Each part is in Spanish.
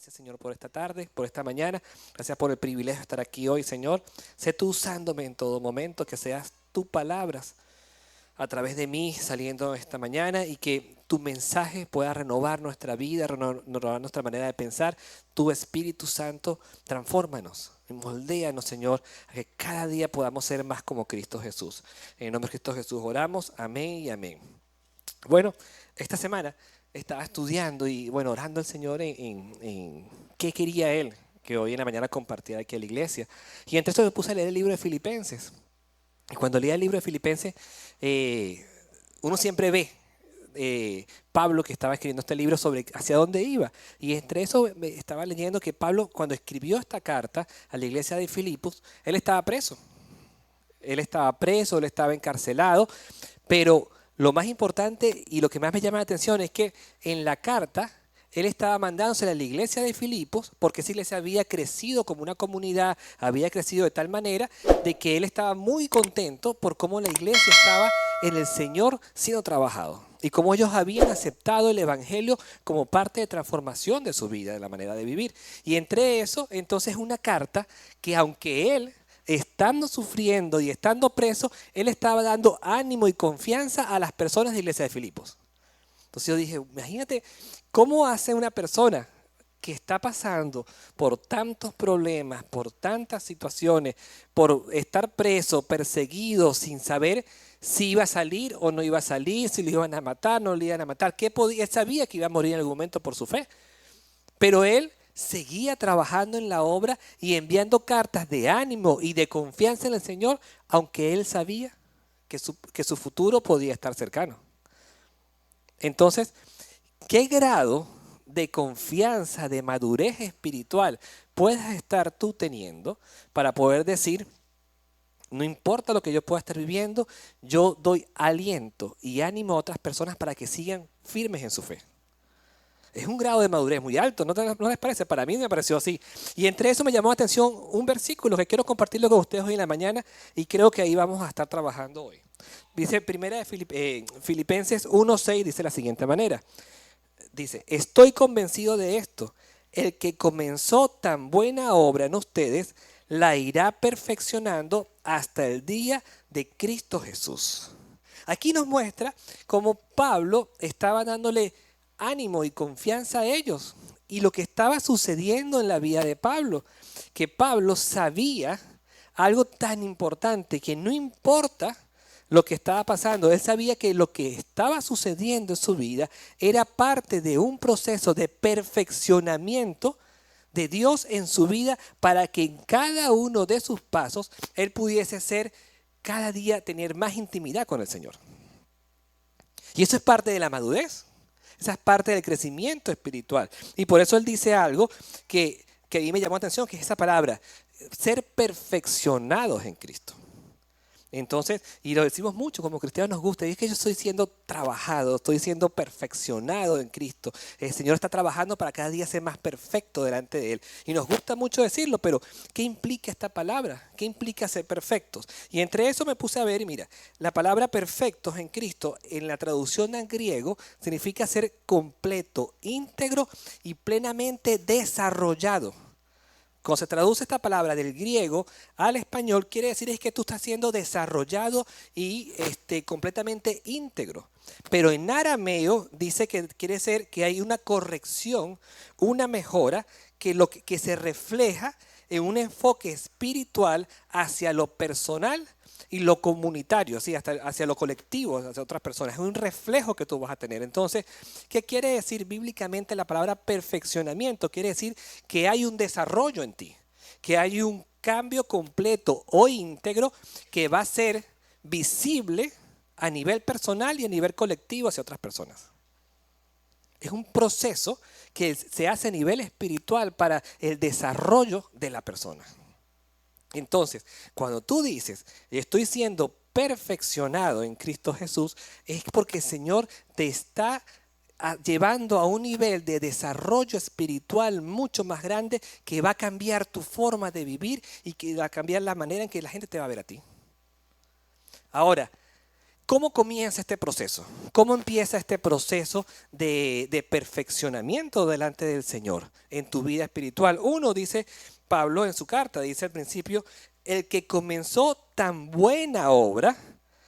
Gracias, Señor, por esta tarde, por esta mañana. Gracias por el privilegio de estar aquí hoy, Señor. Sé tú usándome en todo momento, que seas tus palabras a través de mí saliendo esta mañana y que tu mensaje pueda renovar nuestra vida, renovar nuestra manera de pensar. Tu Espíritu Santo, transfórmanos, moldéanos, Señor, a que cada día podamos ser más como Cristo Jesús. En el nombre de Cristo Jesús oramos. Amén y amén. Bueno, esta semana estaba estudiando y bueno, orando al Señor en qué quería Él que hoy en la mañana compartiera aquí a la iglesia. Y entre eso me puse a leer el libro de Filipenses. Y cuando leía el libro de Filipenses, uno siempre ve Pablo que estaba escribiendo este libro sobre hacia dónde iba. Y entre eso me estaba leyendo que Pablo, cuando escribió esta carta a la iglesia de Filipos, él estaba preso. Él estaba encarcelado, pero lo más importante y lo que más me llama la atención es que en la carta él estaba mandándosela a la iglesia de Filipos porque esa iglesia había crecido como una comunidad, había crecido de tal manera de que él estaba muy contento por cómo la iglesia estaba en el Señor siendo trabajado y cómo ellos habían aceptado el evangelio como parte de transformación de su vida, de la manera de vivir. Y entre eso, entonces, una carta que aunque él estando sufriendo y estando preso, él estaba dando ánimo y confianza a las personas de la iglesia de Filipos. Entonces yo dije, imagínate cómo hace una persona que está pasando por tantos problemas, por tantas situaciones, por estar preso, perseguido, sin saber si iba a salir o no iba a salir, si lo iban a matar, no lo iban a matar. Él sabía que iba a morir en algún momento por su fe, pero él seguía trabajando en la obra y enviando cartas de ánimo y de confianza en el Señor, aunque él sabía que su futuro podía estar cercano. Entonces, ¿qué grado de confianza, de madurez espiritual puedes estar tú teniendo para poder decir, no importa lo que yo pueda estar viviendo, yo doy aliento y ánimo a otras personas para que sigan firmes en su fe? Es un grado de madurez muy alto, ¿no les parece? Para mí me pareció así. Y entre eso me llamó la atención un versículo que quiero compartirlo con ustedes hoy en la mañana y creo que ahí vamos a estar trabajando hoy. Dice primera de Filipenses 1:6, dice de la siguiente manera. Dice, estoy convencido de esto, el que comenzó tan buena obra en ustedes, la irá perfeccionando hasta el día de Cristo Jesús. Aquí nos muestra cómo Pablo estaba dándole ánimo y confianza a ellos. Y lo que estaba sucediendo en la vida de Pablo, que Pablo sabía algo tan importante, que no importa lo que estaba pasando, él sabía que lo que estaba sucediendo en su vida era parte de un proceso de perfeccionamiento de Dios en su vida para que en cada uno de sus pasos él pudiese ser cada día tener más intimidad con el Señor. Y eso es parte de la madurez. Esa es parte del crecimiento espiritual. Y por eso él dice algo que a mí me llamó la atención, que es esa palabra, ser perfeccionados en Cristo. Entonces, y lo decimos mucho como cristianos nos gusta, y es que yo estoy siendo trabajado, estoy siendo perfeccionado en Cristo. El Señor está trabajando para cada día ser más perfecto delante de Él. Y nos gusta mucho decirlo, pero ¿qué implica esta palabra? ¿Qué implica ser perfectos? Y entre eso me puse a ver, y mira, la palabra perfectos en Cristo, en la traducción en griego, significa ser completo, íntegro y plenamente desarrollado. Cuando se traduce esta palabra del griego al español, quiere decir es que tú estás siendo desarrollado y completamente íntegro. Pero en arameo dice que quiere decir que hay una corrección, una mejora, que se refleja en un enfoque espiritual hacia lo personal y lo comunitario, así, hacia lo colectivo, hacia otras personas. Es un reflejo que tú vas a tener. Entonces, ¿qué quiere decir bíblicamente la palabra perfeccionamiento? Quiere decir que hay un desarrollo en ti, que hay un cambio completo o íntegro que va a ser visible a nivel personal y a nivel colectivo hacia otras personas. Es un proceso que se hace a nivel espiritual para el desarrollo de la persona. Entonces, cuando tú dices, estoy siendo perfeccionado en Cristo Jesús, es porque el Señor te está llevando a un nivel de desarrollo espiritual mucho más grande que va a cambiar tu forma de vivir y que va a cambiar la manera en que la gente te va a ver a ti. Ahora, ¿Cómo comienza este proceso? ¿Cómo empieza este proceso de perfeccionamiento delante del Señor en tu vida espiritual? Uno, dice Pablo en su carta, dice al principio, el que comenzó tan buena obra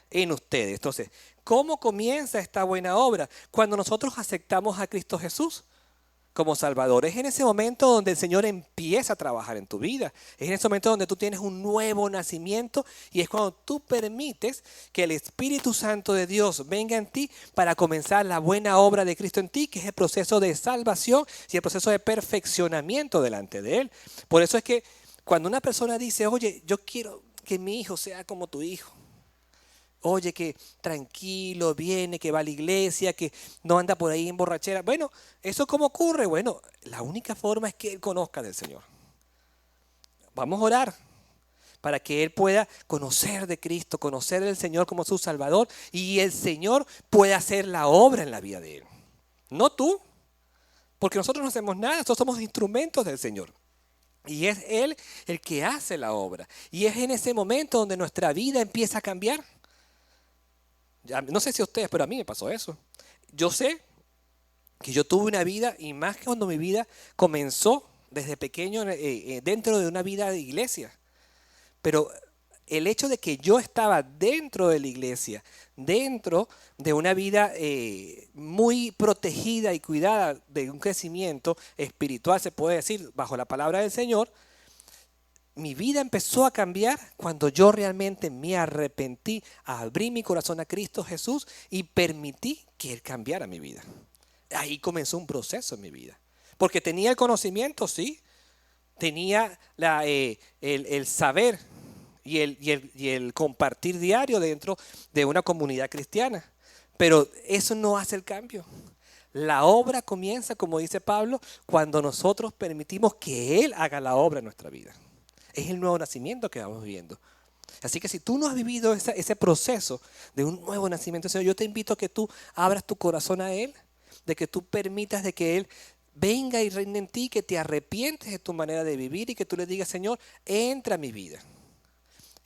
en ustedes. Entonces, ¿cómo comienza esta buena obra? Cuando nosotros aceptamos a Cristo Jesús como Salvador. Es en ese momento donde el Señor empieza a trabajar en tu vida. Es en ese momento donde tú tienes un nuevo nacimiento y es cuando tú permites que el Espíritu Santo de Dios venga en ti para comenzar la buena obra de Cristo en ti, que es el proceso de salvación y el proceso de perfeccionamiento delante de Él. Por eso es que cuando una persona dice, oye, yo quiero que mi hijo sea como tu hijo. Oye, que tranquilo, viene, que va a la iglesia, que no anda por ahí en borrachera. Bueno, ¿eso cómo ocurre? Bueno, la única forma es que él conozca del Señor. Vamos a orar para que él pueda conocer de Cristo, conocer del Señor como su Salvador y el Señor pueda hacer la obra en la vida de él. No tú, porque nosotros no hacemos nada, nosotros somos instrumentos del Señor. Y es Él el que hace la obra. Y es en ese momento donde nuestra vida empieza a cambiar. No sé si a ustedes, pero a mí me pasó eso. Yo sé que yo tuve una vida, y más que cuando mi vida comenzó desde pequeño dentro de una vida de iglesia. Pero el hecho de que yo estaba dentro de la iglesia, dentro de una vida muy protegida y cuidada de un crecimiento espiritual, se puede decir, bajo la palabra del Señor, mi vida empezó a cambiar cuando yo realmente me arrepentí, abrí mi corazón a Cristo Jesús y permití que Él cambiara mi vida. Ahí comenzó un proceso en mi vida. Porque tenía el conocimiento, sí, tenía el saber y el compartir diario dentro de una comunidad cristiana. Pero eso no hace el cambio. La obra comienza, como dice Pablo, cuando nosotros permitimos que Él haga la obra en nuestra vida. Es el nuevo nacimiento que vamos viviendo. Así que si tú no has vivido ese proceso de un nuevo nacimiento, Señor, yo te invito a que tú abras tu corazón a Él, de que tú permitas de que Él venga y reine en ti, que te arrepientes de tu manera de vivir y que tú le digas, Señor, entra a mi vida.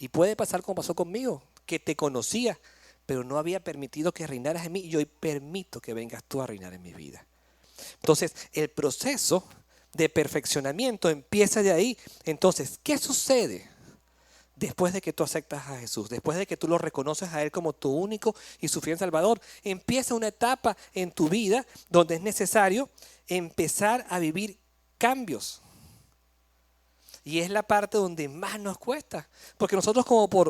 Y puede pasar como pasó conmigo, que te conocía, pero no había permitido que reinaras en mí y hoy permito que vengas tú a reinar en mi vida. Entonces, el proceso de perfeccionamiento empieza de ahí. Entonces, ¿qué sucede después de que tú aceptas a Jesús? Después de que tú lo reconoces a Él como tu único y su fiel Salvador, empieza una etapa en tu vida donde es necesario empezar a vivir cambios. Y es la parte donde más nos cuesta. Porque nosotros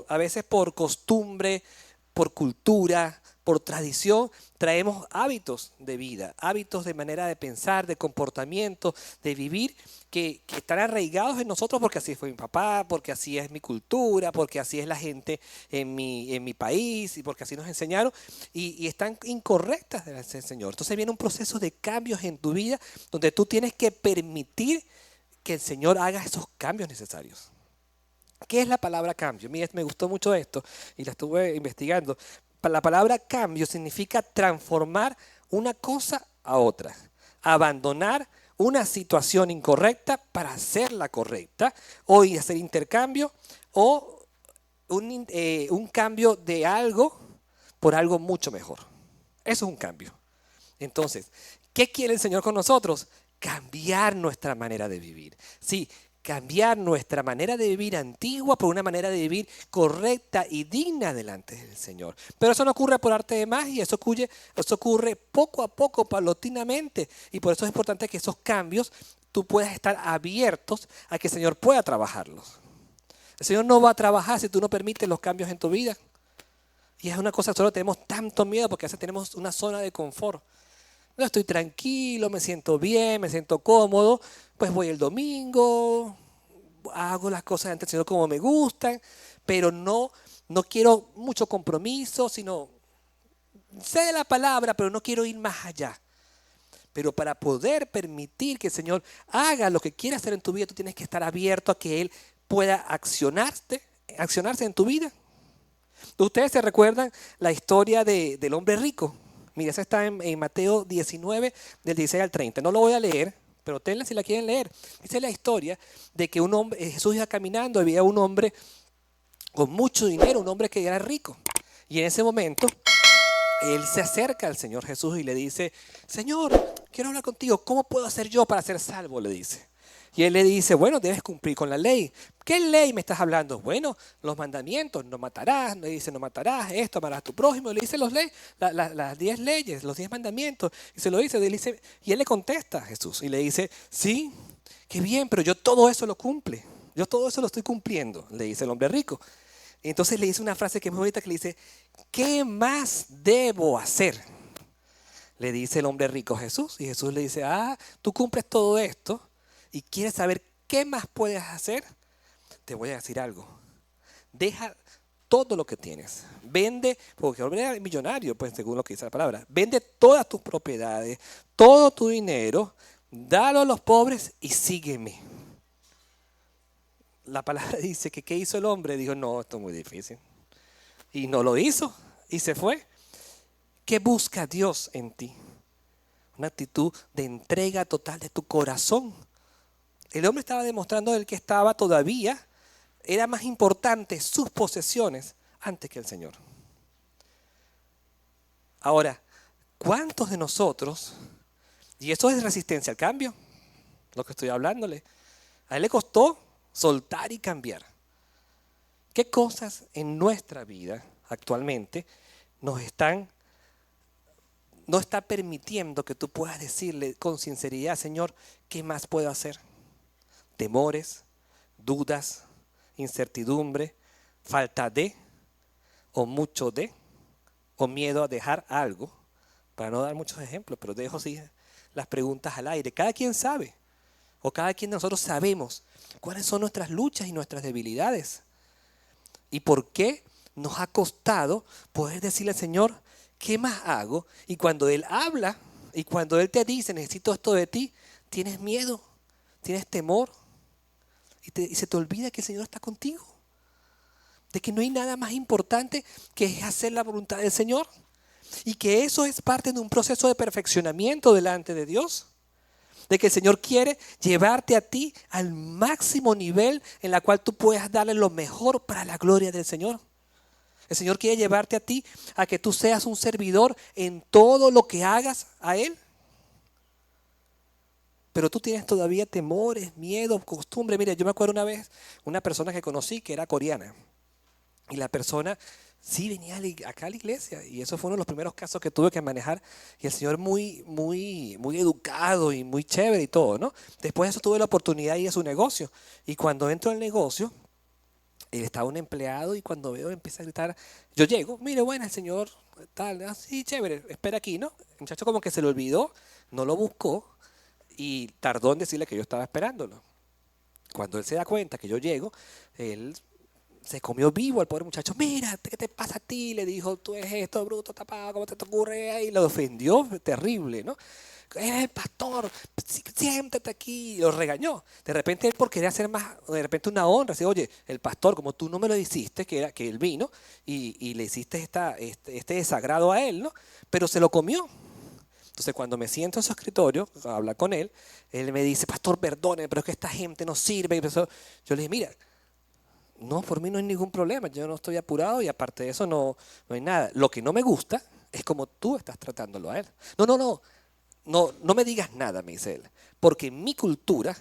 a veces por costumbre, por cultura, por tradición, traemos hábitos de vida, hábitos de manera de pensar, de comportamiento, de vivir, que están arraigados en nosotros porque así fue mi papá, porque así es mi cultura, porque así es la gente en mi país y porque así nos enseñaron y están incorrectas delante del Señor. Entonces viene un proceso de cambios en tu vida donde tú tienes que permitir que el Señor haga esos cambios necesarios. ¿Qué es la palabra cambio? Mira, me gustó mucho esto y la estuve investigando. La palabra cambio significa transformar una cosa a otra, abandonar una situación incorrecta para hacerla correcta, o hacer intercambio, o un cambio de algo por algo mucho mejor. Eso es un cambio. Entonces, ¿qué quiere el Señor con nosotros? Cambiar nuestra manera de vivir. Sí, cambiar nuestra manera de vivir antigua por una manera de vivir correcta y digna delante del Señor. Pero eso no ocurre por arte de magia, eso ocurre poco a poco, paulatinamente. Y por eso es importante que esos cambios tú puedas estar abiertos a que el Señor pueda trabajarlos. El Señor no va a trabajar si tú no permites los cambios en tu vida. Y es una cosa que solo tenemos tanto miedo porque a veces tenemos una zona de confort. No, estoy tranquilo, me siento bien, me siento cómodo, pues voy el domingo, hago las cosas ante el Señor como me gustan, pero no quiero mucho compromiso, sino sé de la palabra, pero no quiero ir más allá. Pero para poder permitir que el Señor haga lo que quiere hacer en tu vida, tú tienes que estar abierto a que Él pueda accionarse en tu vida. Ustedes se recuerdan la historia del hombre rico. Mira, esa está en Mateo 19, del 16 al 30. No lo voy a leer, pero tenla si la quieren leer. Dice la historia de que Jesús iba caminando, había un hombre con mucho dinero, un hombre que era rico. Y en ese momento, él se acerca al Señor Jesús y le dice, Señor, quiero hablar contigo, ¿cómo puedo hacer yo para ser salvo? Le dice. Y él le dice, bueno, debes cumplir con la ley. ¿Qué ley me estás hablando? Bueno, los mandamientos, no matarás, le dice, no matarás, esto, amarás a tu prójimo. Le dice las 10 leyes, los 10 mandamientos. Y se lo dice, y él le contesta a Jesús y le dice, sí, qué bien, pero yo todo eso lo cumple. Yo todo eso lo estoy cumpliendo, le dice el hombre rico. Y entonces le dice una frase que es muy bonita que le dice, ¿qué más debo hacer? Le dice el hombre rico a Jesús. Y Jesús le dice, tú cumples todo esto y quieres saber qué más puedes hacer. Te voy a decir algo. Deja todo lo que tienes. Vende, porque el hombre era millonario, pues según lo que dice la palabra. Vende todas tus propiedades, todo tu dinero, dalo a los pobres y sígueme. La palabra dice que ¿qué hizo el hombre? Dijo, no, esto es muy difícil. Y no lo hizo y se fue. ¿Qué busca Dios en ti? Una actitud de entrega total de tu corazón. El hombre estaba demostrando el que estaba todavía, era más importante sus posesiones antes que el Señor. Ahora, ¿cuántos de nosotros, y eso es resistencia al cambio, lo que estoy hablándole, a él le costó soltar y cambiar? ¿Qué cosas en nuestra vida actualmente no está permitiendo que tú puedas decirle con sinceridad, Señor, ¿qué más puedo hacer? Temores, dudas, incertidumbre, falta de, o mucho de, o miedo a dejar algo, para no dar muchos ejemplos, pero dejo sí las preguntas al aire. Cada quien sabe, o cada quien de nosotros sabemos cuáles son nuestras luchas y nuestras debilidades. ¿Y por qué nos ha costado poder decirle al Señor, ¿qué más hago? Y cuando Él habla, y cuando Él te dice, necesito esto de ti, tienes miedo, tienes temor, y se te olvida que el Señor está contigo. De que no hay nada más importante que hacer la voluntad del Señor. Y que eso es parte de un proceso de perfeccionamiento delante de Dios. De que el Señor quiere llevarte a ti al máximo nivel en la cual tú puedas darle lo mejor para la gloria del Señor. El Señor quiere llevarte a ti a que tú seas un servidor en todo lo que hagas a Él. Pero tú tienes todavía temores, miedos, costumbres. Mira, yo me acuerdo una vez, una persona que conocí que era coreana. Y la persona sí venía acá a la iglesia. Y eso fue uno de los primeros casos que tuve que manejar. Y el Señor muy educado y muy chévere y todo, ¿no? Después de eso tuve la oportunidad de ir a su negocio. Y cuando entro al negocio, él estaba un empleado y cuando veo empieza a gritar, yo llego, mire, bueno, el Señor, tal, así, chévere, espera aquí, ¿no? El muchacho como que se le olvidó, no lo buscó. Y tardó en decirle que yo estaba esperándolo. Cuando él se da cuenta que yo llego, él se comió vivo al pobre muchacho. Mira, ¿qué te pasa a ti? Le dijo, tú eres esto, bruto, tapado, ¿cómo te ocurre? Y lo ofendió, terrible, ¿no? Eres el pastor, siéntate aquí. Y lo regañó. De repente él por querer hacer más, de repente una honra, dice, oye, el pastor, como tú no me lo hiciste, que él vino, y le hiciste este desagrado a él, ¿no? Pero se lo comió. Entonces, cuando me siento en su escritorio, a hablar con él, él me dice, pastor, perdone, pero es que esta gente no sirve. Yo le dije, mira, no, por mí no hay ningún problema, yo no estoy apurado y aparte de eso no hay nada. Lo que no me gusta es como tú estás tratándolo a él. No me digas nada, me dice él, porque mi cultura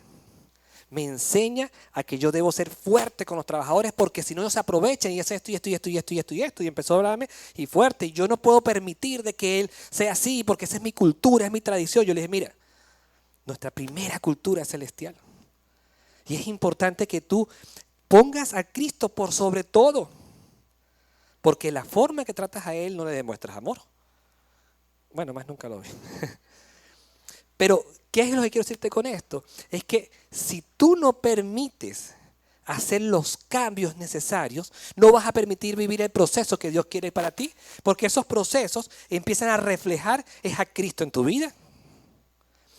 me enseña a que yo debo ser fuerte con los trabajadores porque si no ellos se aprovechan y hacen esto y esto y esto y esto y esto y esto. Y empezó a hablarme y fuerte. Y yo no puedo permitir de que él sea así porque esa es mi cultura, es mi tradición. Yo le dije, mira, nuestra primera cultura es celestial. Y es importante que tú pongas a Cristo por sobre todo. Porque la forma que tratas a Él no le demuestras amor. Bueno, más nunca lo vi. Pero, ¿qué es lo que quiero decirte con esto? Es que si tú no permites hacer los cambios necesarios, no vas a permitir vivir el proceso que Dios quiere para ti, porque esos procesos empiezan a reflejar a Cristo en tu vida.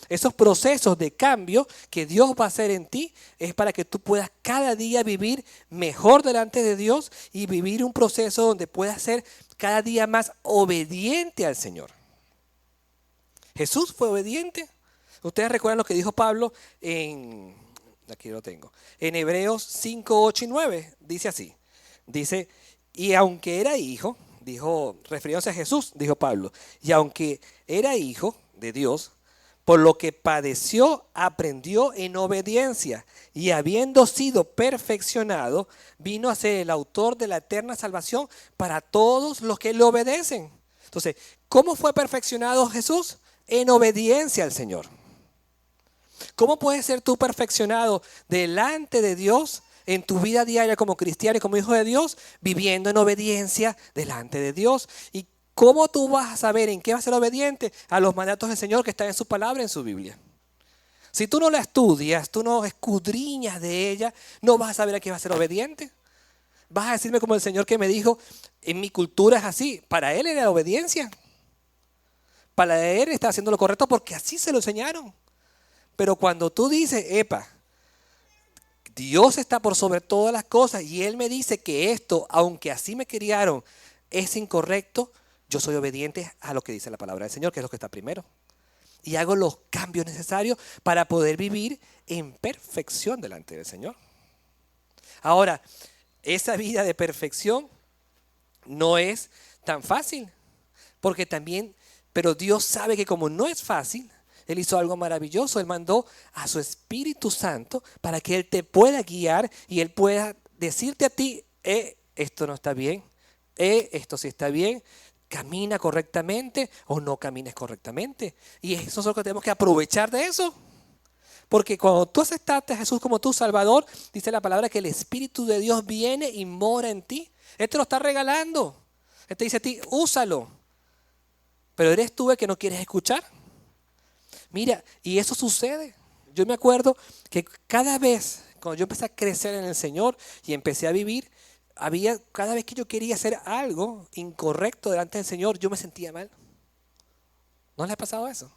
Esos procesos de cambio que Dios va a hacer en ti es para que tú puedas cada día vivir mejor delante de Dios y vivir un proceso donde puedas ser cada día más obediente al Señor. Jesús fue obediente. Ustedes recuerdan lo que dijo Pablo aquí lo tengo, en Hebreos 5, 8 y 9. Dice así, dice, y aunque era hijo, refiriéndose a Jesús, dijo Pablo, y aunque era hijo de Dios, por lo que padeció, aprendió en obediencia, y habiendo sido perfeccionado, vino a ser el autor de la eterna salvación para todos los que le obedecen. Entonces, ¿cómo fue perfeccionado Jesús? En obediencia al Señor. ¿Cómo puedes ser tú perfeccionado delante de Dios en tu vida diaria como cristiano y como hijo de Dios? Viviendo en obediencia delante de Dios. ¿Y cómo tú vas a saber en qué vas a ser obediente? A los mandatos del Señor que están en su palabra, en su Biblia. Si tú no la estudias, tú no escudriñas de ella, no vas a saber a qué vas a ser obediente. Vas a decirme como el Señor que me dijo, en mi cultura es así. Para Él era obediencia. Para Él está haciendo lo correcto porque así se lo enseñaron. Pero cuando tú dices, epa, Dios está por sobre todas las cosas y Él me dice que esto, aunque así me criaron, es incorrecto, yo soy obediente a lo que dice la palabra del Señor, que es lo que está primero. Y hago los cambios necesarios para poder vivir en perfección delante del Señor. Ahora, esa vida de perfección no es tan fácil, porque también, pero Dios sabe que como no es fácil, Él hizo algo maravilloso. Él mandó a su Espíritu Santo para que Él te pueda guiar y Él pueda decirte a ti, esto no está bien, esto sí está bien, camina correctamente o no camines correctamente. Y eso es lo que tenemos que aprovechar de eso. Porque cuando tú aceptaste a Jesús como tu Salvador, dice la palabra que el Espíritu de Dios viene y mora en ti. Él te lo está regalando. Él te dice a ti, úsalo. Pero eres tú el que no quieres escuchar. Mira, y eso sucede. Yo me acuerdo que cada vez, cuando yo empecé a crecer en el Señor y empecé a vivir, cada vez que yo quería hacer algo incorrecto delante del Señor, yo me sentía mal. ¿No les ha pasado eso?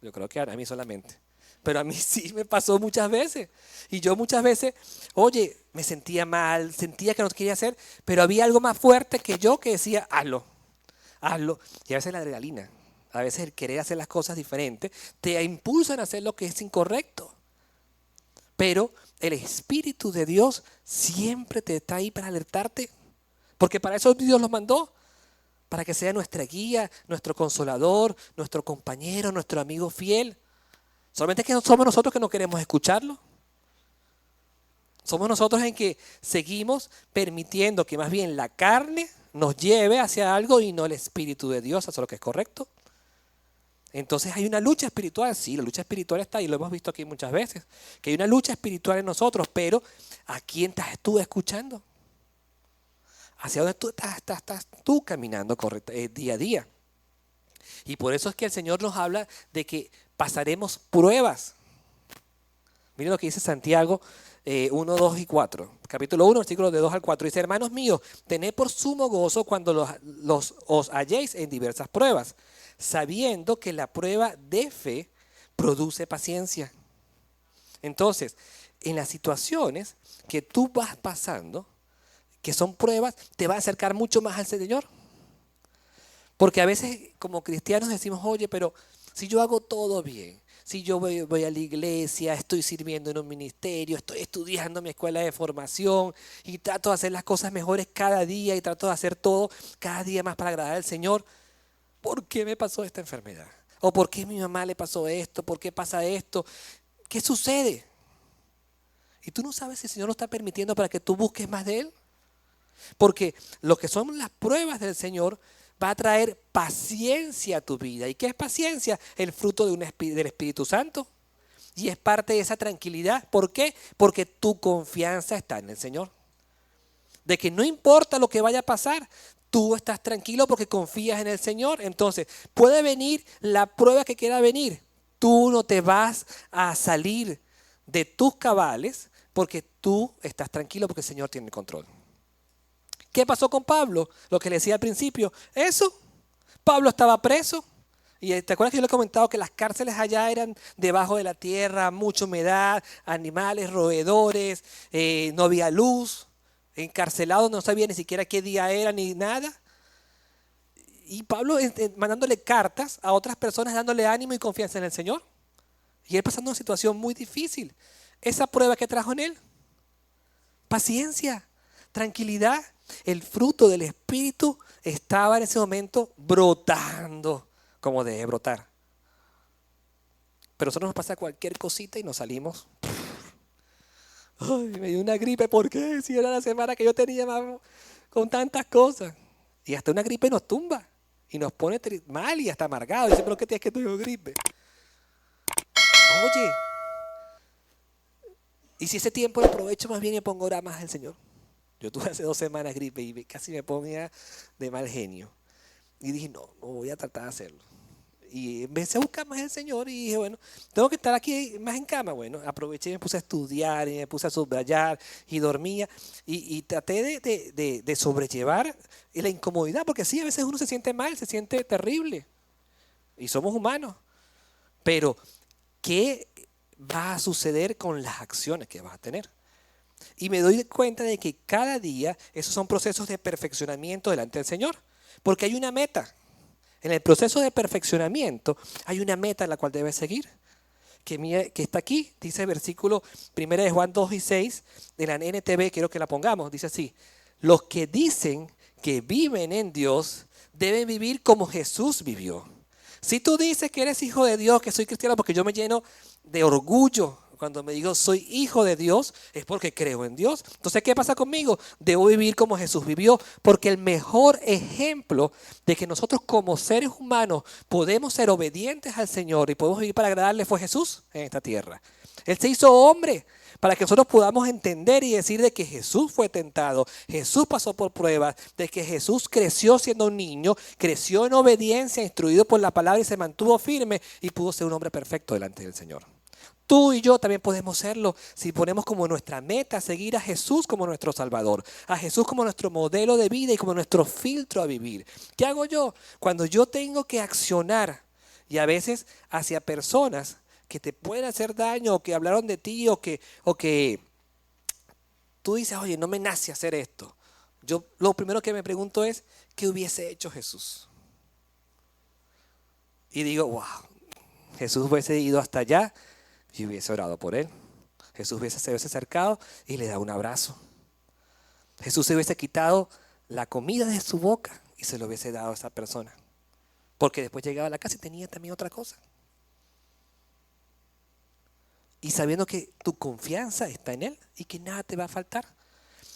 Yo creo que a mí solamente. Pero a mí sí me pasó muchas veces. Y yo muchas veces, oye, me sentía mal, sentía que no quería hacer, pero había algo más fuerte que yo que decía, hazlo, hazlo. Y a veces la adrenalina. A veces el querer hacer las cosas diferentes te impulsan a hacer lo que es incorrecto. Pero el Espíritu de Dios siempre te está ahí para alertarte. Porque para eso Dios los mandó. Para que sea nuestra guía, nuestro consolador, nuestro compañero, nuestro amigo fiel. Solamente que somos nosotros que no queremos escucharlo. Somos nosotros en que seguimos permitiendo que más bien la carne nos lleve hacia algo y no el Espíritu de Dios hacia lo que es correcto. Entonces hay una lucha espiritual, sí, la lucha espiritual está ahí, lo hemos visto aquí muchas veces, que hay una lucha espiritual en nosotros, pero ¿a quién estás tú escuchando? ¿Hacia dónde tú estás tú caminando día a día? Y por eso es que el Señor nos habla de que pasaremos pruebas. Miren lo que dice Santiago 1, 2 y 4. Capítulo 1, versículos de 2 al 4. Dice, hermanos míos, tened por sumo gozo cuando os halléis en diversas pruebas, sabiendo que la prueba de fe produce paciencia. Entonces, en las situaciones que tú vas pasando, que son pruebas, te va a acercar mucho más al Señor. Porque a veces como cristianos decimos, oye, pero si yo hago todo bien, si yo voy a la iglesia, estoy sirviendo en un ministerio, estoy estudiando en mi escuela de formación y trato de hacer las cosas mejores cada día y trato de hacer todo cada día más para agradar al Señor, ¿por qué me pasó esta enfermedad? ¿O por qué a mi mamá le pasó esto? ¿Por qué pasa esto? ¿Qué sucede? Y tú no sabes si el Señor lo está permitiendo para que tú busques más de Él. Porque lo que son las pruebas del Señor va a traer paciencia a tu vida. ¿Y qué es paciencia? El fruto del Espíritu Santo. Y es parte de esa tranquilidad. ¿Por qué? Porque tu confianza está en el Señor. De que no importa lo que vaya a pasar, tú estás tranquilo porque confías en el Señor. Entonces, puede venir la prueba que quiera venir. Tú no te vas a salir de tus cabales porque tú estás tranquilo porque el Señor tiene el control. ¿Qué pasó con Pablo? Lo que le decía al principio. Eso. Pablo estaba preso. Y te acuerdas que yo le he comentado que las cárceles allá eran debajo de la tierra, mucha humedad, animales, roedores, no había luz, encarcelado, no sabía ni siquiera qué día era ni nada. Y Pablo mandándole cartas a otras personas, dándole ánimo y confianza en el Señor. Y él pasando una situación muy difícil. Esa prueba que trajo en él, paciencia. tranquilidad. El fruto del Espíritu estaba en ese momento brotando como debe brotar. Pero eso nos pasa cualquier cosita y nos salimos. Ay, me dio una gripe, ¿por qué? Si era la semana que yo tenía con tantas cosas. Y hasta una gripe nos tumba y nos pone mal y hasta amargado. Dice, ¿pero qué tienes que tuve gripe? Oye, y si ese tiempo lo aprovecho más bien y pongo a orar más al Señor. Yo tuve hace 2 semanas gripe y casi me ponía de mal genio. Y dije, no voy a tratar de hacerlo. Y empecé a buscar más al Señor y dije, bueno, tengo que estar aquí más en cama. Bueno, aproveché y me puse a estudiar y me puse a subrayar y dormía. Y traté de sobrellevar la incomodidad, porque sí, a veces uno se siente mal, se siente terrible. Y somos humanos. Pero, ¿qué va a suceder con las acciones que vas a tener? Y me doy cuenta de que cada día esos son procesos de perfeccionamiento delante del Señor. Porque hay una meta. En el proceso de perfeccionamiento hay una meta en la cual debes seguir. Que está aquí, dice el versículo 1 de Juan 2 y 6 de la NTV, quiero que la pongamos. Dice así, los que dicen que viven en Dios deben vivir como Jesús vivió. Si tú dices que eres hijo de Dios, que soy cristiano, porque yo me lleno de orgullo cuando me digo soy hijo de Dios, es porque creo en Dios. Entonces, ¿qué pasa conmigo? Debo vivir como Jesús vivió, porque el mejor ejemplo de que nosotros como seres humanos podemos ser obedientes al Señor y podemos vivir para agradarle fue Jesús en esta tierra. Él se hizo hombre para que nosotros podamos entender y decir de que Jesús fue tentado, Jesús pasó por pruebas, de que Jesús creció siendo un niño, creció en obediencia, instruido por la palabra y se mantuvo firme y pudo ser un hombre perfecto delante del Señor. Tú y yo también podemos serlo si ponemos como nuestra meta seguir a Jesús como nuestro Salvador, a Jesús como nuestro modelo de vida y como nuestro filtro a vivir. ¿Qué hago yo? Cuando yo tengo que accionar y a veces hacia personas que te pueden hacer daño o que hablaron de ti o que tú dices, oye, no me nace hacer esto. Yo lo primero que me pregunto es, ¿qué hubiese hecho Jesús? Y digo, wow, Jesús hubiese ido hasta allá y hubiese orado por él. Jesús se hubiese acercado y le da un abrazo. Jesús se hubiese quitado la comida de su boca y se lo hubiese dado a esa persona. Porque después llegaba a la casa y tenía también otra cosa. Y sabiendo que tu confianza está en Él y que nada te va a faltar.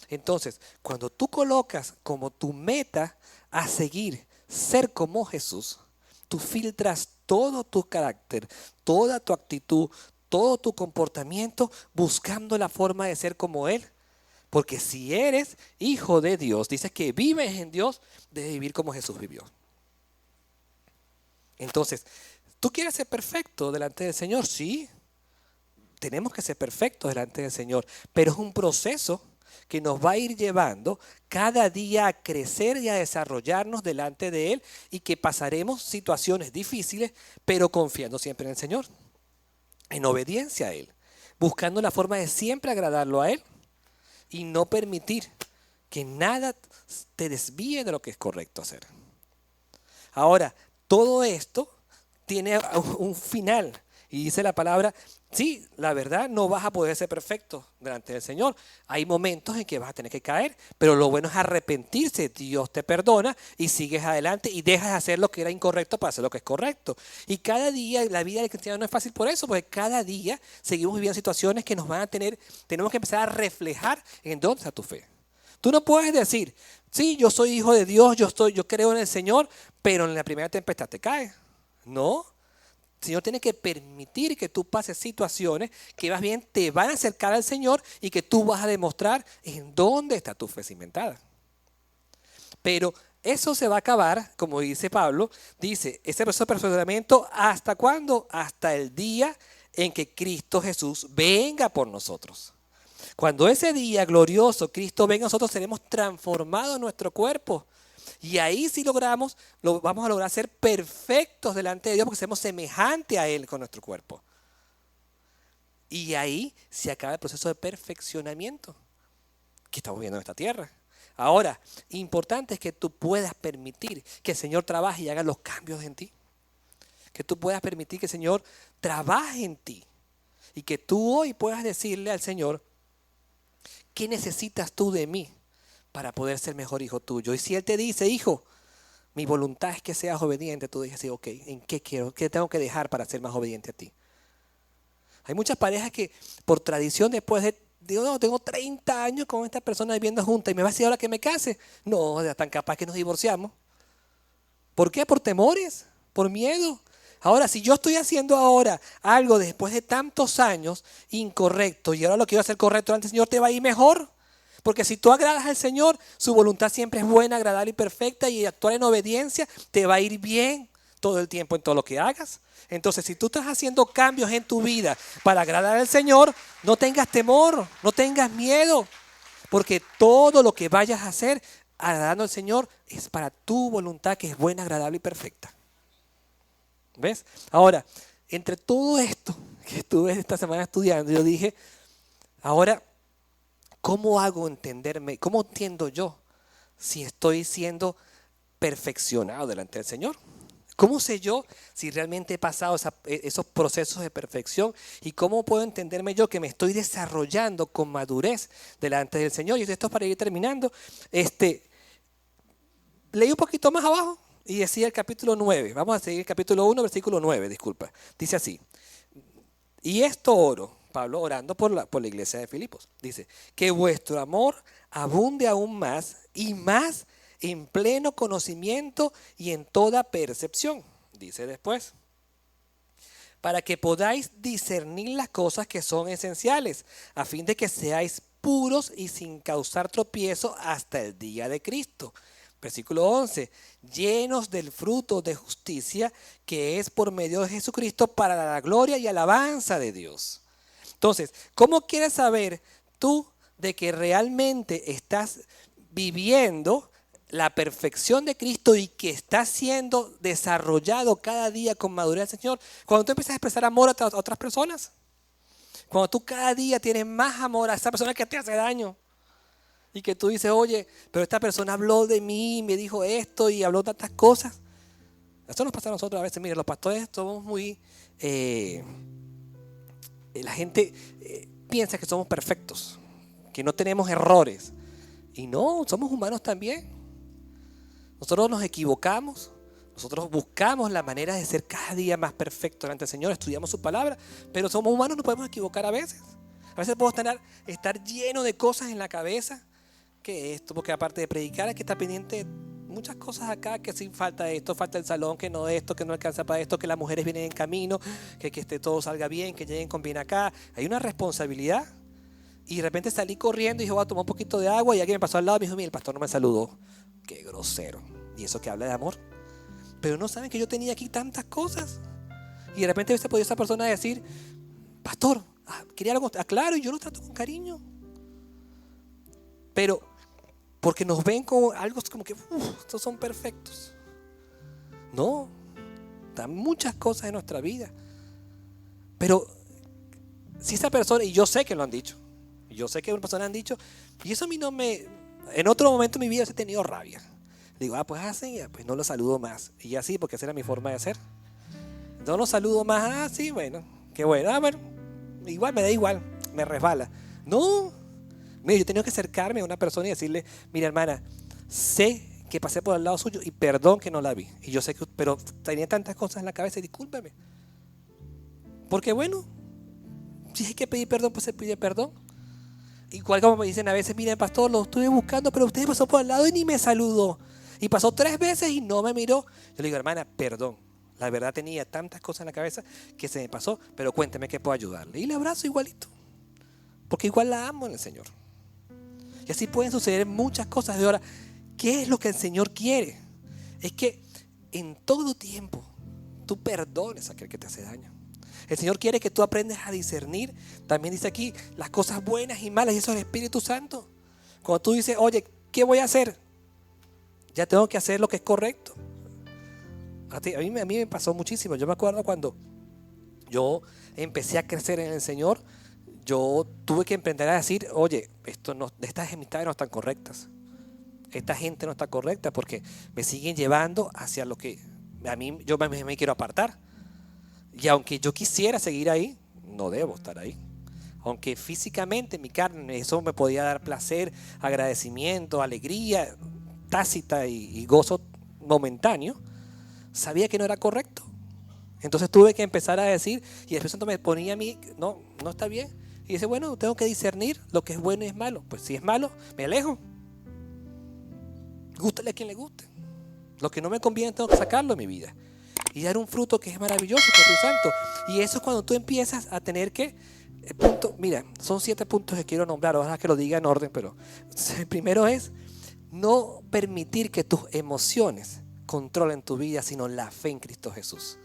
Entonces, cuando tú colocas como tu meta a seguir ser como Jesús, tú filtras todo tu carácter, toda tu actitud, todo tu comportamiento buscando la forma de ser como Él. Porque si eres hijo de Dios, dices que vives en Dios, debes vivir como Jesús vivió. Entonces, ¿tú quieres ser perfecto delante del Señor? Sí, tenemos que ser perfectos delante del Señor, pero es un proceso que nos va a ir llevando cada día a crecer y a desarrollarnos delante de Él y que pasaremos situaciones difíciles, pero confiando siempre en el Señor, en obediencia a Él, buscando la forma de siempre agradarlo a Él y no permitir que nada te desvíe de lo que es correcto hacer. Ahora, todo esto tiene un final. Y dice la palabra, sí, la verdad no vas a poder ser perfecto delante del Señor. Hay momentos en que vas a tener que caer, pero lo bueno es arrepentirse. Dios te perdona y sigues adelante y dejas de hacer lo que era incorrecto para hacer lo que es correcto. Y cada día, la vida del cristiano no es fácil por eso, porque cada día seguimos viviendo situaciones que nos van a tenemos que empezar a reflejar en dónde está tu fe. Tú no puedes decir, sí, yo soy hijo de Dios, yo creo en el Señor, pero en la primera tempestad te caes. No. El Señor tiene que permitir que tú pases situaciones que más bien te van a acercar al Señor y que tú vas a demostrar en dónde está tu fe cimentada. Pero eso se va a acabar, como dice Pablo, dice, ese proceso de perfeccionamiento, ¿hasta cuándo? Hasta el día en que Cristo Jesús venga por nosotros. Cuando ese día glorioso Cristo venga, nosotros seremos transformados en nuestro cuerpo. Y ahí si logramos, vamos a lograr ser perfectos delante de Dios porque seremos semejantes a Él con nuestro cuerpo. Y ahí se acaba el proceso de perfeccionamiento que estamos viendo en esta tierra. Ahora, importante es que tú puedas permitir que el Señor trabaje y haga los cambios en ti. Que tú puedas permitir que el Señor trabaje en ti. Y que tú hoy puedas decirle al Señor, ¿qué necesitas tú de mí para poder ser mejor hijo tuyo. Y si Él te dice, hijo, mi voluntad es que seas obediente, tú dices, sí, ok, ¿en qué tengo que dejar para ser más obediente a ti? Hay muchas parejas que por tradición después digo, no, tengo 30 años con esta persona viviendo junta y me va a decir ahora que me case. No, ya tan capaz que nos divorciamos. ¿Por qué? Por temores, por miedo. Ahora, si yo estoy haciendo ahora algo después de tantos años incorrecto y ahora lo quiero hacer correcto delante del Señor, te va a ir mejor. Porque si tú agradas al Señor, su voluntad siempre es buena, agradable y perfecta, y actuar en obediencia te va a ir bien todo el tiempo en todo lo que hagas. Entonces, si tú estás haciendo cambios en tu vida para agradar al Señor, no tengas temor, no tengas miedo, porque todo lo que vayas a hacer agradando al Señor es para tu voluntad, que es buena, agradable y perfecta. ¿Ves? Ahora, entre todo esto que estuve esta semana estudiando, yo dije, ahora, ¿cómo hago entenderme? ¿Cómo entiendo yo si estoy siendo perfeccionado delante del Señor? ¿Cómo sé yo si realmente he pasado esos procesos de perfección? ¿Y cómo puedo entenderme yo que me estoy desarrollando con madurez delante del Señor? Y esto es para ir terminando. Leí un poquito más abajo y decía el capítulo 9. Vamos a seguir el capítulo 1, versículo 9, disculpa. Dice así. Y esto oro, Pablo orando por la iglesia de Filipos. Dice, que vuestro amor abunde aún más y más en pleno conocimiento y en toda percepción. Dice después, para que podáis discernir las cosas que son esenciales, a fin de que seáis puros y sin causar tropiezo hasta el día de Cristo. Versículo 11, llenos del fruto de justicia que es por medio de Jesucristo para la gloria y alabanza de Dios. Entonces, ¿cómo quieres saber tú de que realmente estás viviendo la perfección de Cristo y que estás siendo desarrollado cada día con madurez del Señor? Cuando tú empiezas a expresar amor a otras personas, cuando tú cada día tienes más amor a esa persona que te hace daño. Y que tú dices, oye, pero esta persona habló de mí, me dijo esto y habló tantas cosas. Eso nos pasa a nosotros a veces. Mire, los pastores somos muy... la gente piensa que somos perfectos, que no tenemos errores. Y no, somos humanos también. Nosotros nos equivocamos. Nosotros buscamos la manera de ser cada día más perfectos delante del Señor. Estudiamos su palabra, pero somos humanos, nos podemos equivocar a veces. A veces podemos estar lleno de cosas en la cabeza. Que esto, porque aparte de predicar hay que estar pendiente de muchas cosas acá, que sí falta esto, falta el salón, que no esto, que no alcanza para esto, que las mujeres vienen en camino, que todo salga bien, que lleguen con bien acá. Hay una responsabilidad. Y de repente salí corriendo y dije, voy a tomar un poquito de agua y alguien me pasó al lado y me dijo, mira, el pastor no me saludó. Qué grosero. Y eso que habla de amor. Pero no saben que yo tenía aquí tantas cosas. Y de repente se podía esa persona decir, pastor, quería algo, claro, y yo lo trato con cariño. Pero porque nos ven como algo como que estos son perfectos. No, dan muchas cosas en nuestra vida. Pero si esa persona, y yo sé que lo han dicho, yo sé que una persona han dicho, y eso a mí no me... En otro momento de mi vida he tenido rabia. Digo, pues así, pues no lo saludo más. Y así, porque esa era mi forma de hacer. No lo saludo más, sí, bueno, qué bueno. Bueno, igual me da igual, me resbala. No, mira, yo he tenido que acercarme a una persona y decirle, mira hermana, sé que pasé por al lado suyo y perdón que no la vi. Y yo sé que, pero tenía tantas cosas en la cabeza y discúlpeme. Porque bueno, si hay que pedir perdón, pues se pide perdón. Igual como me dicen a veces, mire pastor, lo estuve buscando, pero usted pasó por al lado y ni me saludó. Y pasó 3 veces y no me miró. Yo le digo, hermana, perdón. La verdad tenía tantas cosas en la cabeza que se me pasó, pero cuénteme que puedo ayudarle. Y le abrazo igualito. Porque igual la amo en el Señor. Y así pueden suceder muchas cosas. De ahora, ¿qué es lo que el Señor quiere? Es que en todo tiempo tú perdones a aquel que te hace daño. El Señor quiere que tú aprendas a discernir. También dice aquí las cosas buenas y malas, y eso es el Espíritu Santo. Cuando tú dices, oye, ¿qué voy a hacer? Ya tengo que hacer lo que es correcto. A mí me pasó muchísimo. Yo me acuerdo cuando yo empecé a crecer en el Señor, yo tuve que aprender a decir, oye, estas amistades no están correctas. Esta gente no está correcta porque me siguen llevando hacia lo que a mí yo me quiero apartar. Y aunque yo quisiera seguir ahí, no debo estar ahí. Aunque físicamente mi carne, eso me podía dar placer, agradecimiento, alegría tácita y gozo momentáneo, sabía que no era correcto. Entonces tuve que empezar a decir, y el Espíritu Santo me ponía a mí, no, no está bien. Y dice, bueno, tengo que discernir lo que es bueno y es malo. Pues si es malo, me alejo. Gústale a quien le guste. Lo que no me conviene tengo que sacarlo de mi vida. Y dar un fruto que es maravilloso, que es Espíritu Santo. Y eso es cuando tú empiezas a tener que, mira, son 7 puntos que quiero nombrar, ojalá que lo diga en orden, pero el primero es no permitir que tus emociones controlen tu vida, sino la fe en Cristo Jesús.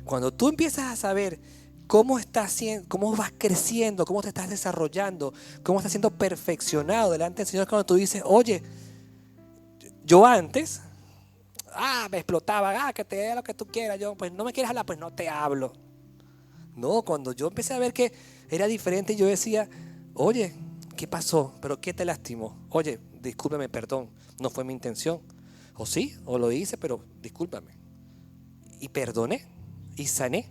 Cuando tú empiezas a saber cómo vas creciendo, cómo te estás desarrollando, cómo estás siendo perfeccionado delante del Señor, cuando tú dices, oye, yo antes, me explotaba, que te dé lo que tú quieras, yo, pues no me quieres hablar, pues no te hablo. No, cuando yo empecé a ver que era diferente, yo decía, oye, ¿qué pasó? ¿Pero qué te lastimó? Oye, discúlpame, perdón, no fue mi intención. O sí, o lo hice, pero discúlpame. Y perdoné, y sané.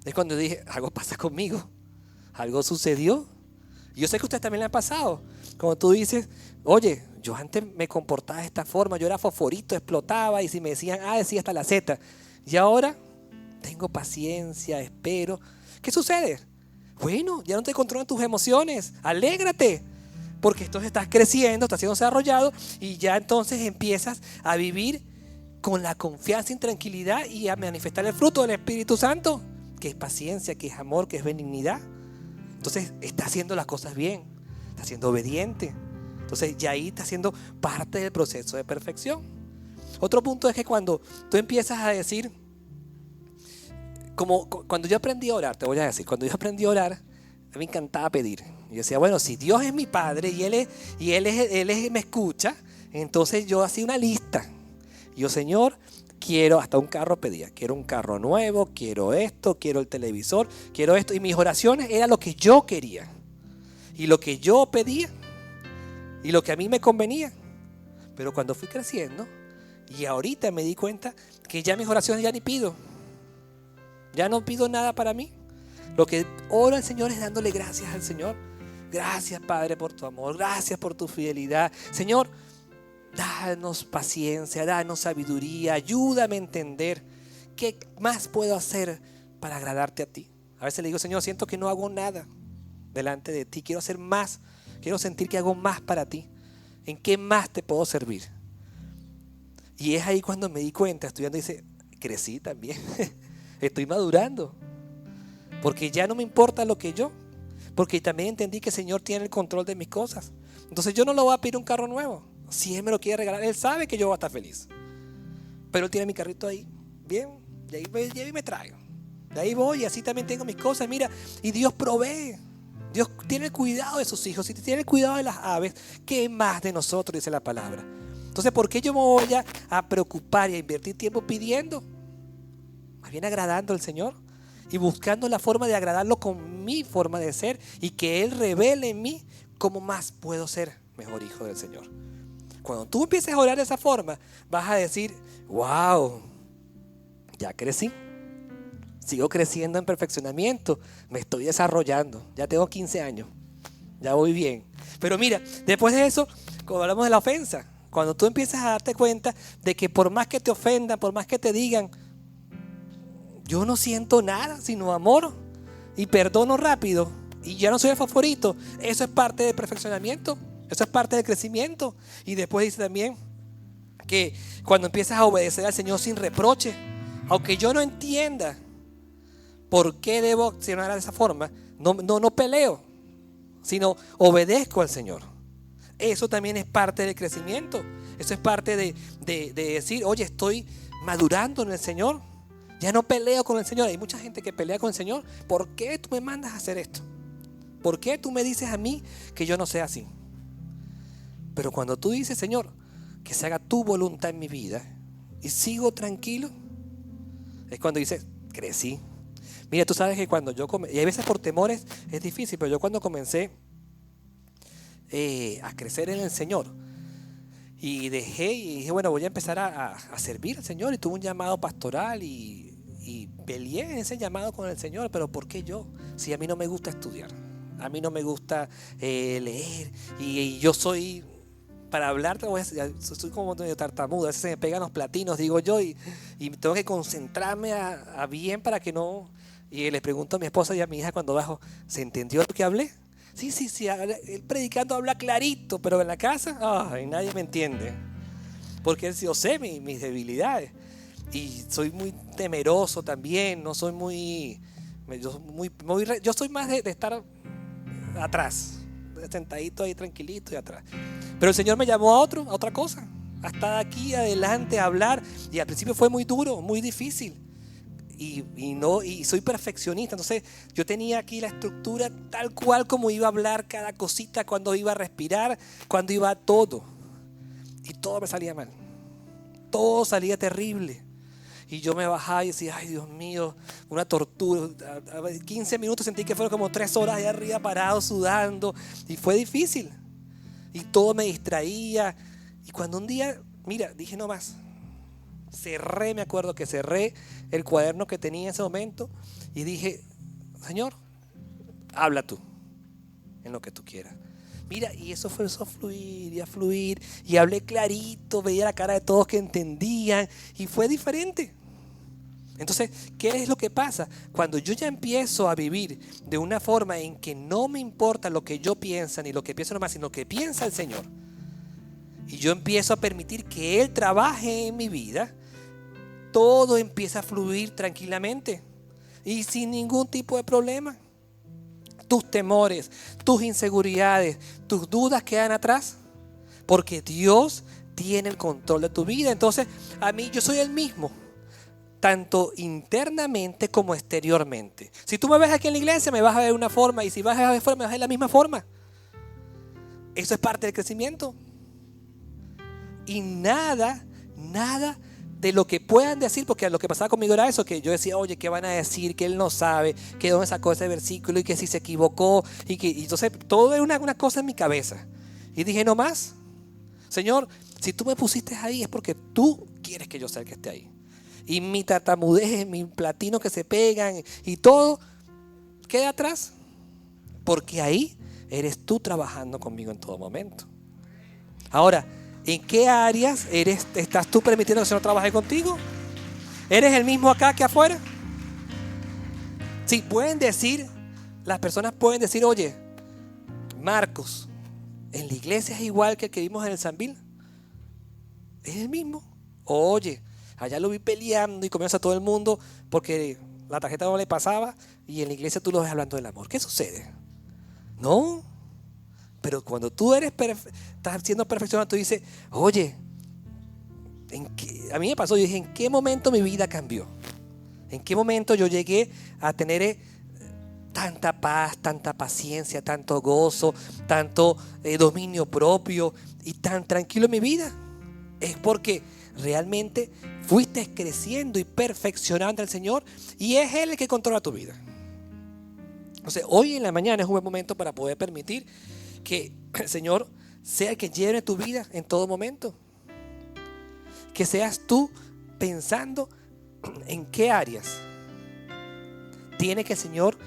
Es cuando dije, algo pasa conmigo, algo sucedió. Y yo sé que a ustedes también le han pasado. Cuando tú dices, oye, yo antes me comportaba de esta forma, yo era fosforito, explotaba, y si me decían A, decía hasta la Z. Y ahora tengo paciencia, espero. ¿Qué sucede? Bueno, ya no te controlan tus emociones, alégrate, porque entonces estás creciendo, estás siendo desarrollado y ya entonces empiezas a vivir con la confianza y tranquilidad y a manifestar el fruto del Espíritu Santo, que es paciencia, que es amor, que es benignidad. Entonces está haciendo las cosas bien, está siendo obediente. Entonces ya ahí está siendo parte del proceso de perfección. Otro punto es que cuando tú empiezas a decir, como cuando yo aprendí a orar, te voy a decir, cuando yo aprendí a orar, a mí me encantaba pedir. Yo decía, bueno, si Dios es mi Padre y Él me escucha, entonces yo hacía una lista. Yo, Señor, quiero, hasta un carro pedía, quiero un carro nuevo, quiero esto, quiero el televisor, quiero esto. Y mis oraciones eran lo que yo quería. Y lo que yo pedía. Y lo que a mí me convenía. Pero cuando fui creciendo, y ahorita me di cuenta que ya mis oraciones ya ni pido. Ya no pido nada para mí. Lo que oro al Señor es dándole gracias al Señor. Gracias, Padre, por tu amor. Gracias por tu fidelidad. Señor, danos paciencia, danos sabiduría. Ayúdame a entender qué más puedo hacer para agradarte a ti. A veces le digo, Señor, siento que no hago nada delante de ti. Quiero hacer más. Quiero sentir que hago más para ti. ¿En qué más te puedo servir? Y es ahí cuando me di cuenta, estudiando, dice, crecí también. Estoy madurando. Porque ya no me importa lo que yo. Porque también entendí que el Señor tiene el control de mis cosas. Entonces yo no le voy a pedir un carro nuevo. Si Él me lo quiere regalar, Él sabe que yo voy a estar feliz. Pero Él tiene mi carrito ahí. Bien, y ahí me traigo. De ahí voy y así también tengo mis cosas. Mira, y Dios provee. Dios tiene cuidado de sus hijos. Si tiene cuidado de las aves, ¿qué más de nosotros? Dice la palabra. Entonces, ¿por qué yo me voy a preocupar y a invertir tiempo pidiendo? Más bien agradando al Señor y buscando la forma de agradarlo con mi forma de ser y que Él revele en mí cómo más puedo ser mejor hijo del Señor. Cuando tú empieces a orar de esa forma, vas a decir, wow, ya crecí. Sigo creciendo en perfeccionamiento, me estoy desarrollando, ya tengo 15 años, ya voy bien. Pero mira, después de eso, cuando hablamos de la ofensa, cuando tú empiezas a darte cuenta de que por más que te ofendan, por más que te digan, yo no siento nada sino amor y perdono rápido y ya no soy el favorito, eso es parte del perfeccionamiento, eso es parte del crecimiento. Y después dice también que cuando empiezas a obedecer al Señor sin reproche, aunque yo no entienda ¿por qué debo accionar de esa forma? No peleo, sino obedezco al Señor. Eso también es parte del crecimiento. Eso es parte de decir, oye, estoy madurando en el Señor. Ya no peleo con el Señor. Hay mucha gente que pelea con el Señor. ¿Por qué tú me mandas a hacer esto? ¿Por qué tú me dices a mí que yo no sea así? Pero cuando tú dices, Señor, que se haga tu voluntad en mi vida y sigo tranquilo, es cuando dices, crecí. Mira, tú sabes que cuando yo y hay veces por temores es difícil, pero yo cuando comencé a crecer en el Señor y dije, bueno, voy a empezar a servir al Señor, y tuve un llamado pastoral y peleé en ese llamado con el Señor. Pero ¿por qué yo? Si a mí no me gusta estudiar, A mí no me gusta leer y yo soy, para hablar, soy como medio tartamudo. A veces se me pegan los platinos, digo yo, y tengo que concentrarme a bien para que no... Y le pregunto a mi esposa y a mi hija cuando bajo, ¿se entendió lo que hablé? Sí, él predicando habla clarito, pero en la casa, nadie me entiende. Porque yo sé mis debilidades. Y soy muy temeroso también, no soy yo soy más de estar atrás, sentadito ahí tranquilito y atrás. Pero el Señor me llamó a otra cosa, a estar aquí adelante, a hablar. Y al principio fue muy duro, muy difícil. Y soy perfeccionista, entonces yo tenía aquí la estructura tal cual como iba a hablar cada cosita, cuando iba a respirar, cuando iba a todo. Y todo me salía mal, todo salía terrible. Y yo me bajaba y decía, ay Dios mío, una tortura. A 15 minutos sentí que fueron como 3 horas allá arriba parado, sudando. Y fue difícil. Y todo me distraía. Y cuando un día, mira, dije no más. Me acuerdo que cerré el cuaderno que tenía en ese momento. Y dije, Señor, habla tú en lo que tú quieras. Mira, y eso fue a fluir y a fluir. Y hablé clarito, veía la cara de todos que entendían. Y fue diferente. Entonces, ¿qué es lo que pasa? Cuando yo ya empiezo a vivir de una forma en que no me importa lo que yo pienso, ni lo que pienso nomás, sino lo que piensa el Señor. Y yo empiezo a permitir que Él trabaje en mi vida. Todo empieza a fluir tranquilamente. Y sin ningún tipo de problema. Tus temores, tus inseguridades, tus dudas quedan atrás, porque Dios tiene el control de tu vida. Entonces, yo soy el mismo, tanto internamente como exteriormente. Si tú me ves aquí en la iglesia, me vas a ver de una forma, y si vas a ver fuera, me vas a ver de la misma forma. Eso es parte del crecimiento. Y nada de lo que puedan decir, porque lo que pasaba conmigo era eso, que yo decía, oye, ¿qué van a decir? Que él no sabe, que dónde sacó ese versículo y que si se equivocó. Y entonces todo era una cosa en mi cabeza. Y dije, no más. Señor, si tú me pusiste ahí es porque tú quieres que yo sea el que esté ahí. Y mi tartamudez, mis platinos que se pegan y todo queda atrás. Porque ahí eres tú trabajando conmigo en todo momento. Ahora, ¿en qué áreas estás tú permitiendo que el Señor trabaje contigo? ¿Eres el mismo acá que afuera? Sí, las personas pueden decir, oye, Marcos, en la iglesia es igual que el que vimos en el Sambil. Es el mismo. Oye, allá lo vi peleando y comienza todo el mundo porque la tarjeta no le pasaba y en la iglesia tú lo ves hablando del amor. ¿Qué sucede? No. Pero cuando tú estás siendo perfeccionado, tú dices, oye, a mí me pasó, yo dije, ¿en qué momento mi vida cambió? ¿En qué momento yo llegué a tener tanta paz, tanta paciencia, tanto gozo, tanto dominio propio y tan tranquilo en mi vida? Es porque realmente fuiste creciendo y perfeccionando al Señor y es Él el que controla tu vida. Entonces, hoy en la mañana es un buen momento para poder permitir que el Señor sea el que llene tu vida en todo momento. Que seas tú pensando en qué áreas tiene que el Señor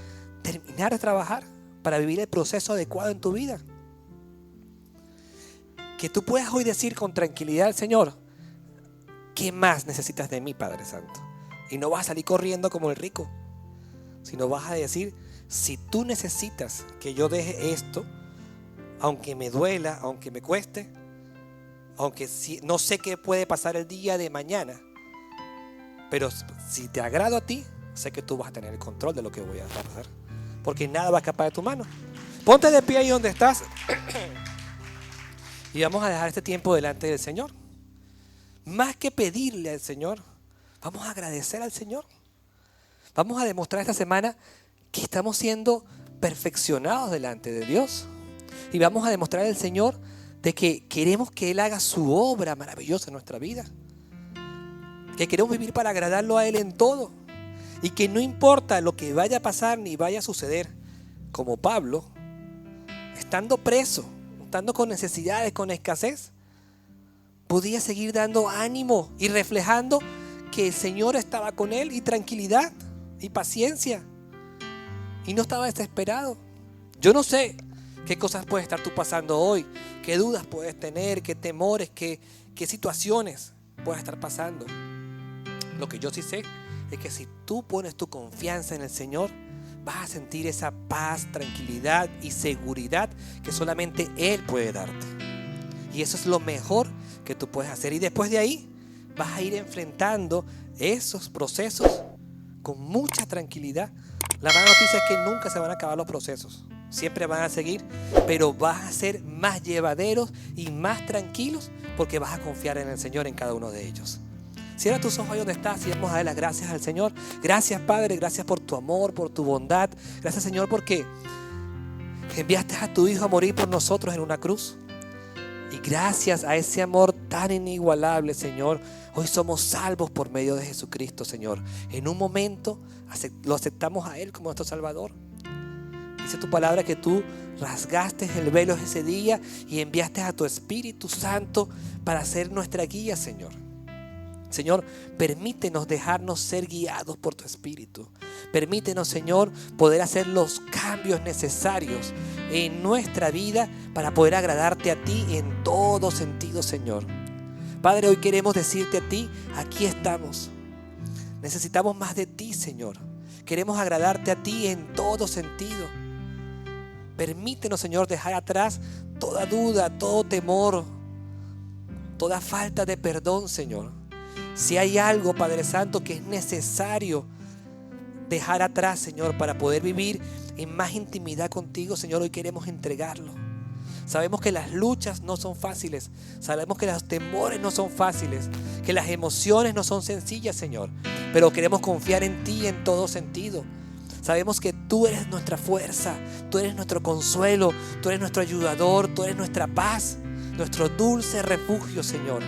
terminar de trabajar para vivir el proceso adecuado en tu vida. Que tú puedas hoy decir con tranquilidad al Señor, ¿qué más necesitas de mí, Padre Santo? Y no vas a salir corriendo como el rico, sino vas a decir, si tú necesitas que yo deje esto, aunque me duela, aunque me cueste, aunque no sé qué puede pasar el día de mañana, pero si te agrado a ti, sé que tú vas a tener el control de lo que voy a hacer, porque nada va a escapar de tu mano. Ponte de pie ahí donde estás y vamos a dejar este tiempo delante del Señor. Más que pedirle al Señor, vamos a agradecer al Señor. Vamos a demostrar esta semana que estamos siendo perfeccionados delante de Dios. Y vamos a demostrar al Señor de que queremos que Él haga su obra maravillosa en nuestra vida. Que queremos vivir para agradarlo a Él en todo. Y que no importa lo que vaya a pasar ni vaya a suceder. Como Pablo, estando preso, estando con necesidades, con escasez, podía seguir dando ánimo y reflejando que el Señor estaba con él y tranquilidad y paciencia. Y no estaba desesperado. Yo no sé qué cosas puedes estar tú pasando hoy, qué dudas puedes tener, qué temores, qué situaciones puedes estar pasando. Lo que yo sí sé es que si tú pones tu confianza en el Señor, vas a sentir esa paz, tranquilidad y seguridad que solamente Él puede darte. Y eso es lo mejor que tú puedes hacer. Y después de ahí vas a ir enfrentando esos procesos con mucha tranquilidad. La mala noticia es que nunca se van a acabar los procesos. Siempre van a seguir, pero vas a ser más llevaderos y más tranquilos porque vas a confiar en el Señor en cada uno de ellos. Cierra tus ojos ahí donde estás y vamos a dar las gracias al Señor. Gracias, Padre, gracias por tu amor, por tu bondad. Gracias, Señor, porque enviaste a tu Hijo a morir por nosotros en una cruz. Y gracias a ese amor tan inigualable, Señor, hoy somos salvos por medio de Jesucristo, Señor. En un momento lo aceptamos a Él como nuestro Salvador. Dice tu palabra que tú rasgaste el velo ese día y enviaste a tu Espíritu Santo para ser nuestra guía, Señor. Señor, permítenos dejarnos ser guiados por tu Espíritu. Permítenos, Señor, poder hacer los cambios necesarios en nuestra vida para poder agradarte a ti en todo sentido, Señor. Padre, hoy queremos decirte a ti, aquí estamos. Necesitamos más de ti, Señor. Queremos agradarte a ti en todo sentido. Permítenos, Señor, dejar atrás toda duda, todo temor, toda falta de perdón, Señor. Si hay algo, Padre Santo, que es necesario dejar atrás, Señor, para poder vivir en más intimidad contigo, Señor, hoy queremos entregarlo. Sabemos que las luchas no son fáciles. Sabemos que los temores no son fáciles. Que las emociones no son sencillas, Señor. Pero queremos confiar en ti en todo sentido. Sabemos que tú eres nuestra fuerza. Tú eres nuestro consuelo. Tú eres nuestro ayudador. Tú eres nuestra paz. Nuestro dulce refugio, Señor.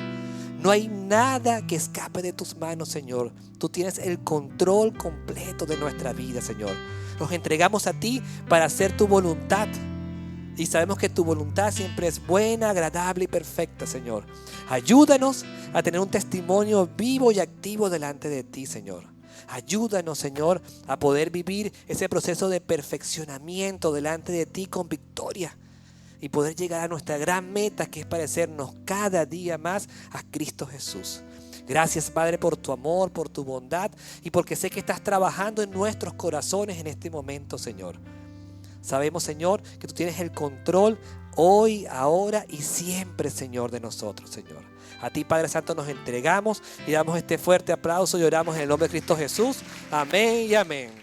No hay nada que escape de tus manos, Señor. Tú tienes el control completo de nuestra vida, Señor. Nos entregamos a ti para hacer tu voluntad. Y sabemos que tu voluntad siempre es buena, agradable y perfecta, Señor. Ayúdanos a tener un testimonio vivo y activo delante de ti, Señor. Ayúdanos, Señor, a poder vivir ese proceso de perfeccionamiento delante de ti con victoria. Y poder llegar a nuestra gran meta, que es parecernos cada día más a Cristo Jesús. Gracias, Padre, por tu amor, por tu bondad y porque sé que estás trabajando en nuestros corazones en este momento, Señor. Sabemos, Señor, que tú tienes el control hoy, ahora y siempre, Señor, de nosotros, Señor. A ti, Padre Santo, nos entregamos y damos este fuerte aplauso y oramos en el nombre de Cristo Jesús. Amén y amén.